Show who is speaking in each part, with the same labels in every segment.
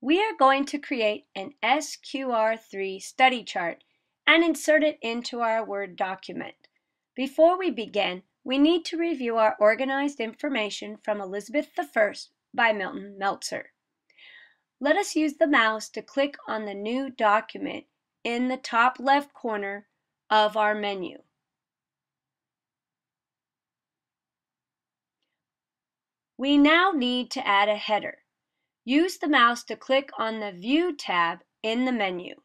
Speaker 1: We are going to create an SQR3 study chart and insert it into our Word document. Before we begin, we need to review our organized information from Elizabeth I by Milton Meltzer. Let us use the mouse to click on the new document in the top left corner of our menu. We now need to add a header. Use the mouse to click on the View tab in the menu.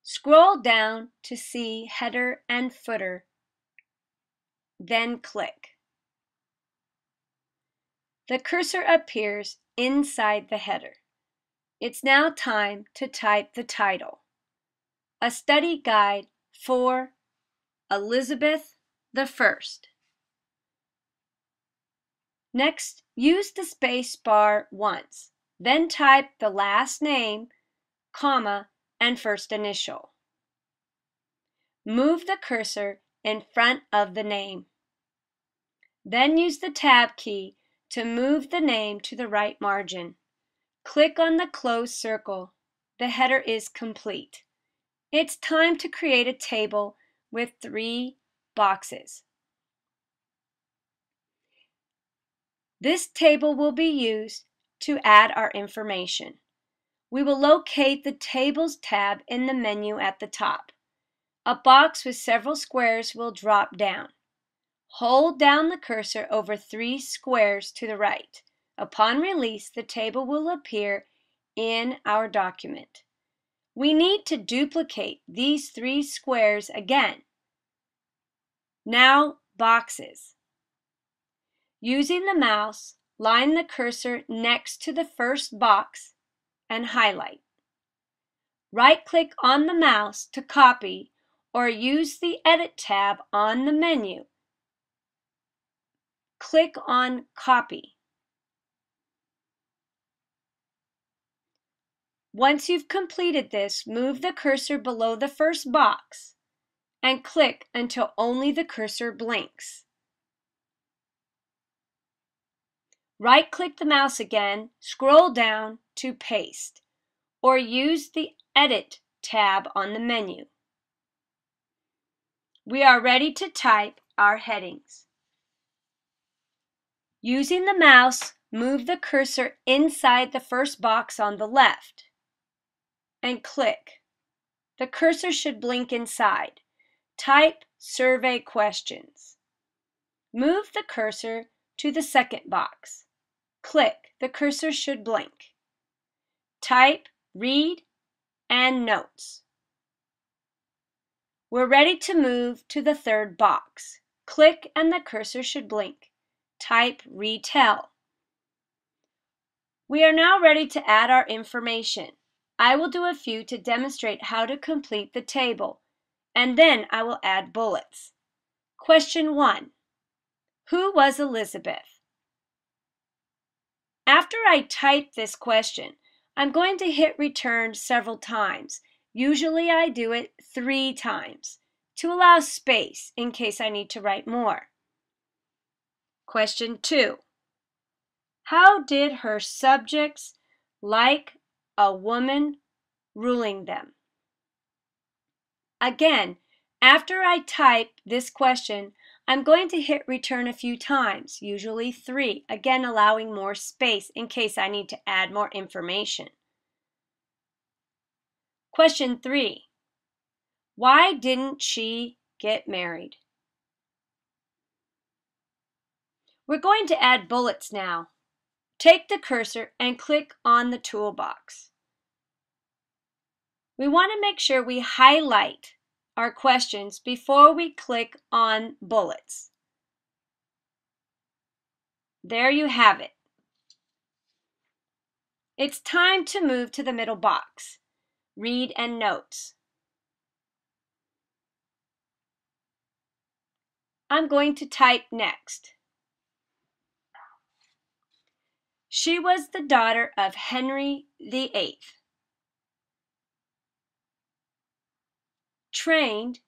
Speaker 1: Scroll down to see Header and Footer, then click. The cursor appears inside the header. It's now time to type the title, A Study Guide for Elizabeth I. Next, use the space bar once, then type the last name, comma, and first initial. Move the cursor in front of the name. Then use the Tab key to move the name to the right margin. Click on the closed circle. The header is complete. It's time to create a table with 3 boxes. This table will be used to add our information. We will locate the Tables tab in the menu at the top. A box with several squares will drop down. Hold down the cursor over 3 squares to the right. Upon release, the table will appear in our document. We need to duplicate these 3 squares again. Now, boxes. Using the mouse, line the cursor next to the first box and highlight. Right-click on the mouse to copy or use the Edit tab on the menu. Click on Copy. Once you've completed this, move the cursor below the first box and click until only the cursor blinks. Right-click the mouse again, scroll down to Paste, or use the Edit tab on the menu. We are ready to type our headings. Using the mouse, move the cursor inside the first box on the left and click. The cursor should blink inside. Type Survey Questions. Move the cursor to the second box. Click. The cursor should blink. Type Read and Notes. We're ready to move to the third box. Click and the cursor should blink. Type Retell. We are now ready to add our information. I will do a few to demonstrate how to complete the table, and then I will add bullets. Question 1. Who was Elizabeth? After I type this question, I'm going to hit return several times. Usually I do it 3 times to allow space in case I need to write more. Question 2. How did her subjects like a woman ruling them? Again, after I type this question, I'm going to hit return a few times, usually 3, again allowing more space in case I need to add more information. Question 3. Why didn't she get married? We're going to add bullets now. Take the cursor and click on the toolbox. We want to make sure we highlight our questions before we click on bullets. There you have it. It's time to move to the middle box, Read and Notes. I'm going to type next. She was the daughter of Henry VIII. Trained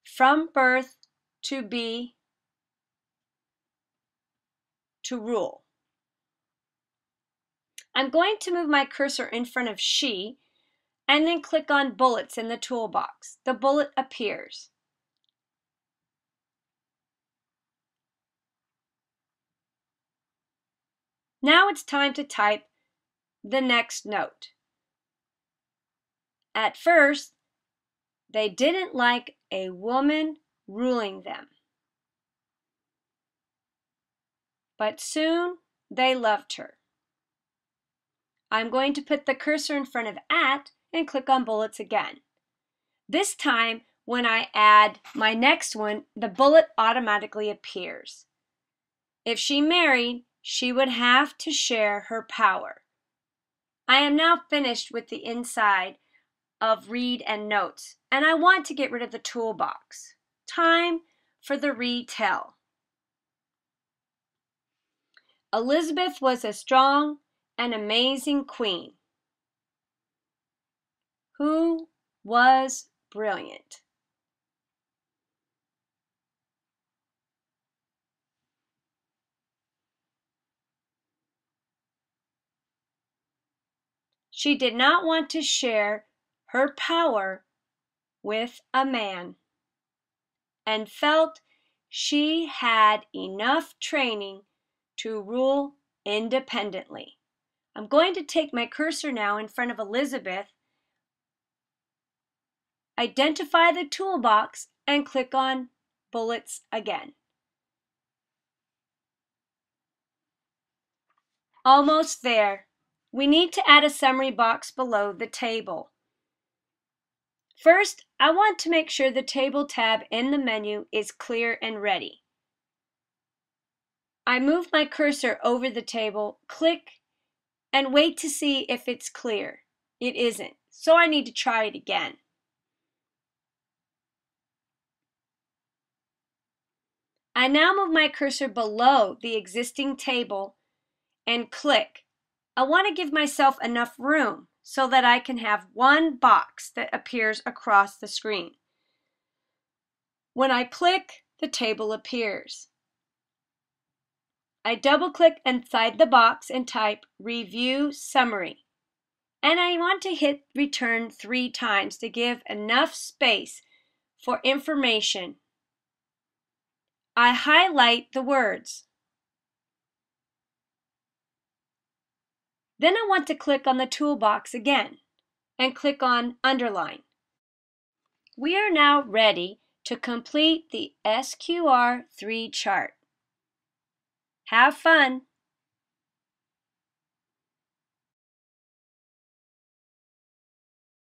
Speaker 1: from birth to be to rule. I'm going to move my cursor in front of she and then click on bullets in the toolbox. The bullet appears. Now it's time to type the next note. At first, they didn't like a woman ruling them. But soon they loved her. I'm going to put the cursor in front of at and click on bullets again. This time, when I add my next one, the bullet automatically appears. If she married, she would have to share her power. I am now finished with the inside of read and notes, and I want to get rid of the toolbox. Time for the retell. Elizabeth was a strong and amazing queen who was brilliant. She did not want to share her power with a man and felt she had enough training to rule independently. I'm going to take my cursor now in front of Elizabeth, identify the toolbox, and click on bullets again. Almost there. We need to add a summary box below the table. First, I want to make sure the table tab in the menu is clear and ready. I move my cursor over the table, click, and wait to see if it's clear. It isn't, so I need to try it again. I now move my cursor below the existing table and click. I want to give myself enough room so that I can have one box that appears across the screen. When I click, the table appears. I double-click inside the box and type Review Summary. And I want to hit Return 3 times to give enough space for information. I highlight the words. Then I want to click on the toolbox again and click on Underline. We are now ready to complete the SQR3 chart. Have fun!